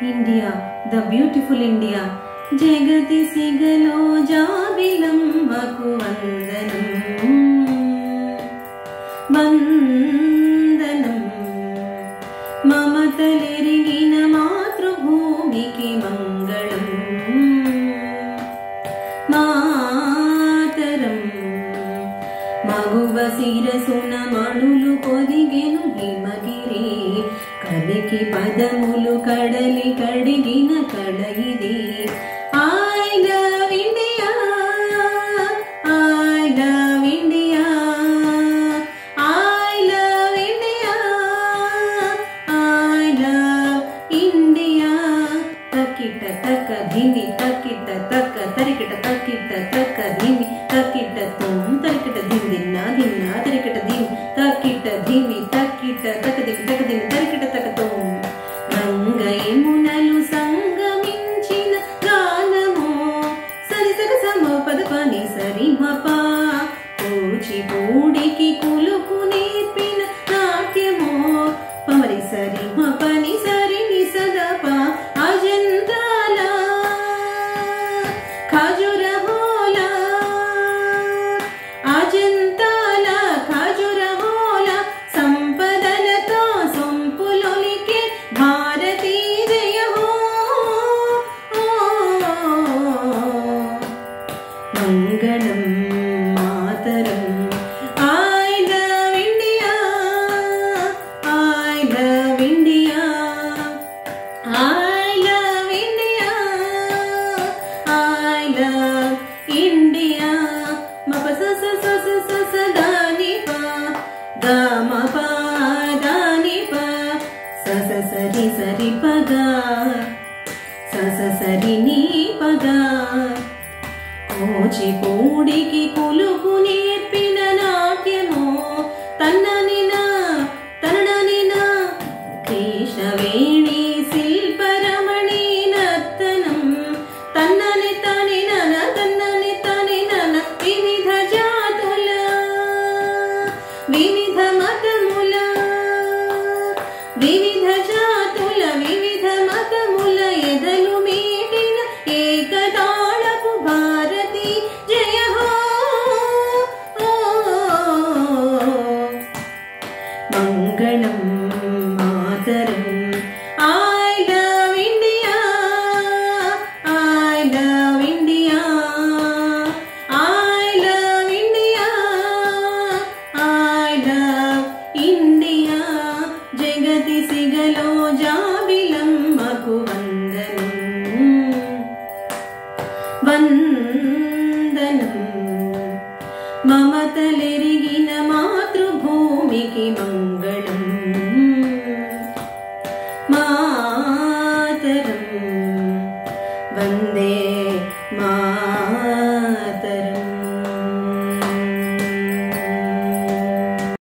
India, the beautiful India. జగతి సిగలో జాబిలమ్మకు వందనం వందనం మమతలెరిగిన మాతృభూమికి మంగళం మాతరం మగువ శిరసున మణులు పొదిగెను హిమగిరి కలికి పదములు కడలి కడిగిన కడయిది I love India, I love India, I love India, I love India. Takita taka dhimi, takita taka tarikita takita taka dhimi, takita tum tarikita dhim dinna dinna tarikita dhim takita dhimi takita taka dhimi tarikita taka tum. Rangai munalu సంగమించిన గానము సరి సగ సమ పద పని సరి మప కూచిపూడికి కులుకు నేర్పిన నాట్యము పమరి సరి మపని సరి ని సదప అజంతాల ఖజురహోల అజంతాల ఖజురహోల సంపదలతో సొంపులొలికే భారతీ జయ హో మంగళం మాతరం I love India, I love India, I love India, I love India. మప స స స స స దాని ప గా మ ప దాని ప స స సరి సరి పగ స స సరి ని పగ కూచిపూడికి కులుకు నేర్పిన నాట్యము తన్ననినా తననినా కృష్ణవేణి శిల్పరమణి నర్తనం తన్నని తని నన తన్నని తని నన వివిధ జాతుల వివిధ మతముల వివిధ జాతుల వివిధ మతముల ఎదలు మీటిన ఏకతాళపు భారతి జయ హో మంగళం మాతరం I love India, I love India, I love India, I love India. జగతి సిగలో జాబిలమ్మకు వందనం వందనం మమతలెరిగిన మాతృభూమికి మంగళం మా